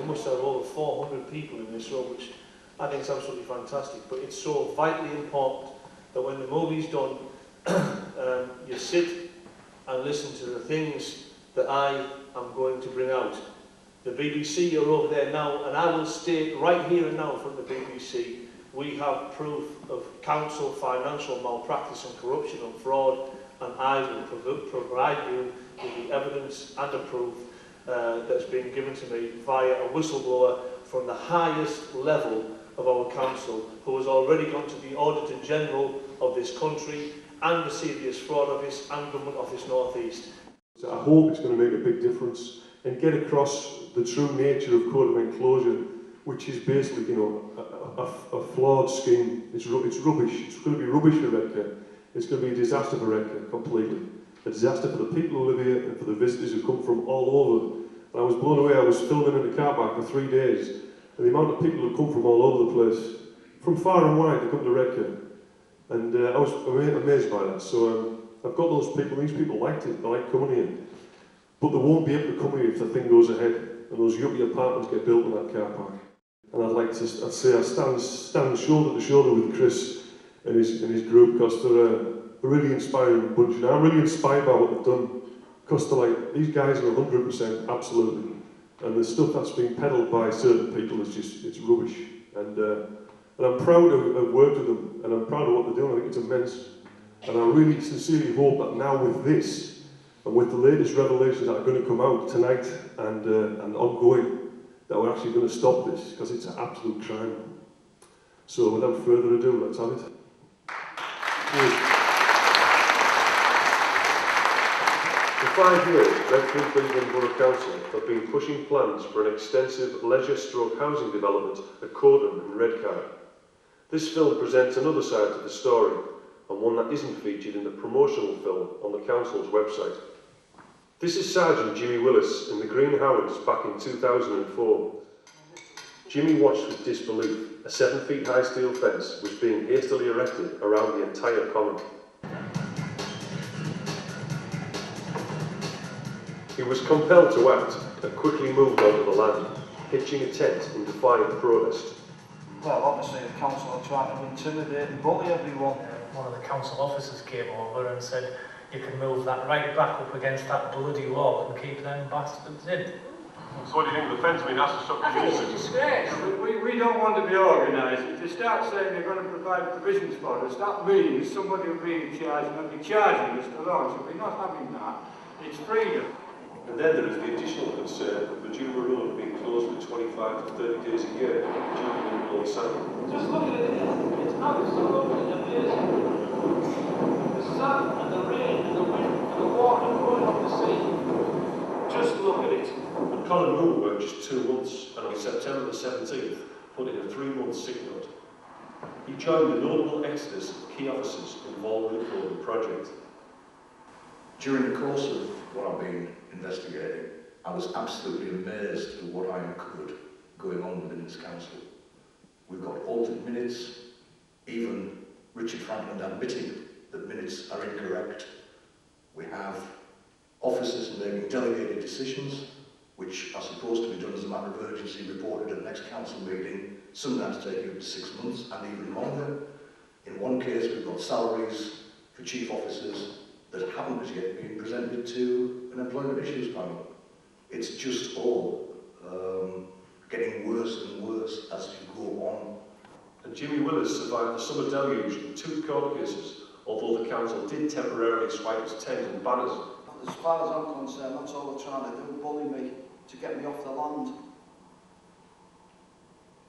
we must have over 400 people in this room, which I think is absolutely fantastic. But it's so vitally important that when the movie's done, you sit and listen to the things that I am going to bring out. The BBC are over there now, and I will state right here and now from the BBC, we have proof of council financial malpractice and corruption and fraud, and I will provide you with the evidence and the proof that's been given to me via a whistleblower from the highest level of our council, who has already gone to the Auditor General of this country and the Serious Fraud Office and Government Office North East. So I hope it's going to make a big difference and get across the true nature of Coatham enclosure, which is basically, you know, a flawed scheme. It's rubbish. It's going to be rubbish for Redcar. It's going to be a disaster for Redcar, completely. A disaster for the people who live here and for the visitors who come from all over. And I was blown away. I was filming in the car park for 3 days, and the amount of people who come from all over the place, from far and wide, to come to Redcar. And I was amazed by that. So I've got those people. These people liked it. They like coming here. But they won't be able to come here if the thing goes ahead and those yuppie apartments get built in that car park. And I'd say I stand shoulder to shoulder with Chris and his group, because they're a really inspiring bunch. And I'm really inspired by what they've done, because they're like, these guys are 100% absolutely. And the stuff that's being peddled by certain people is just, it's rubbish. And I'm proud to have worked with them, and I'm proud of what they're doing. I think it's immense. And I really sincerely hope that now with this, and with the latest revelations that are going to come out tonight and ongoing, that we're actually going to stop this, because it's an absolute crime. So without further ado, let's have it. For 5 years, Redcar Cleveland Borough Council have been pushing plans for an extensive leisure-stroke housing development at Coatham and Redcar. This film presents another side to the story, and one that isn't featured in the promotional film on the council's website. This is Sergeant Jimmy Willis in the Green Howards back in 2004. Jimmy watched with disbelief a 7 feet high steel fence was being hastily erected around the entire common. He was compelled to act and quickly moved onto the land, pitching a tent in defiant protest. Well, obviously the council are trying to intimidate and bully everyone. One of the council officers came over and said, you can move that right back up against that bloody wall and keep them bastards in. So what do you think of the fence? I mean, that's a shock. I think it's a disgrace. We don't want to be organised. If you start saying they're going to provide provisions for us, that means somebody will be in charge and they'll be charging us to launch. So we're not having that. It's freedom. And then there is the additional concern of the Juniper Road being closed for 25 to 30 days a year due to the bloody sand. Just look at it. It's absolutely amazing. The sun and the rain and the wind and the water going up the sea. Just look at it. And Colin Moore worked just 2 months, and on September the 17th put in a 3-month sick note. He joined the notable exodus of key officers involved in the project. During the course of what I've been investigating, I was absolutely amazed at what I uncovered going on within this council. We've got altered minutes, even Richard Franklin admitting that minutes are incorrect. We have officers making delegated decisions, which are supposed to be done as a matter of urgency, reported at the next council meeting, sometimes taking up to 6 months and even longer. In one case, we've got salaries for chief officers that haven't as yet been presented to an employment issues panel. It's just all getting worse and worse as you go on. And Jimmy Willis survived the summer deluge in 2 court cases, although the council did temporarily swipe his tent and banners. As far as I'm concerned, that's all they're trying to do, bully me, to get me off the land.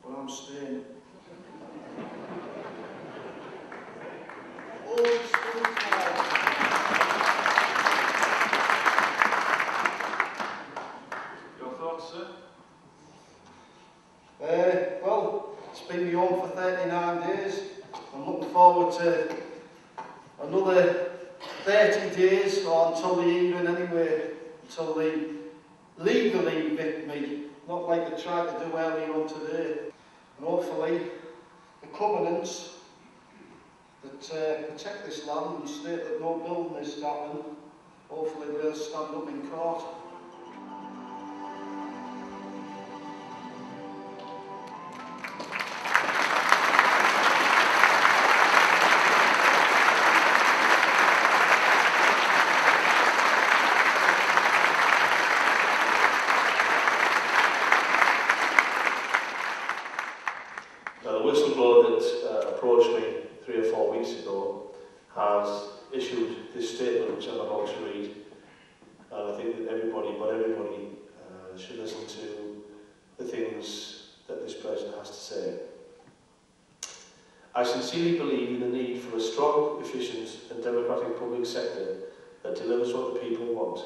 But I'm staying. Your thoughts, sir? Well, it's been my home for 39 days. I'm looking forward to another 30 days, or until the evening anyway, until they legally evict me, not like they tried to do earlier on today. And hopefully, the covenants that protect this land and state that no building is to happen, hopefully they'll stand up in court. I sincerely believe in the need for a strong, efficient and democratic public sector that delivers what the people want,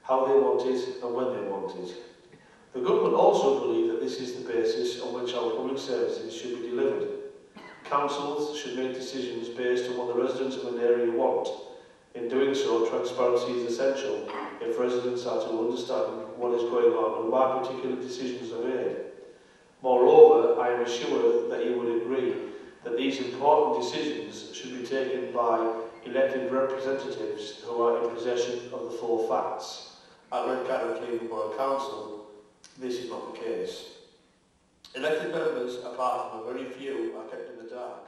how they want it and when they want it. The government also believe that this is the basis on which our public services should be delivered. Councils should make decisions based on what the residents of an area want. In doing so, transparency is essential if residents are to understand what is going on and why particular decisions are made. Moreover, I am assured that you would agree that these important decisions should be taken by elected representatives who are in possession of the full facts. At Redcar Cleveland Borough Council, this is not the case. Elected members, apart from a very few, are kept in the dark.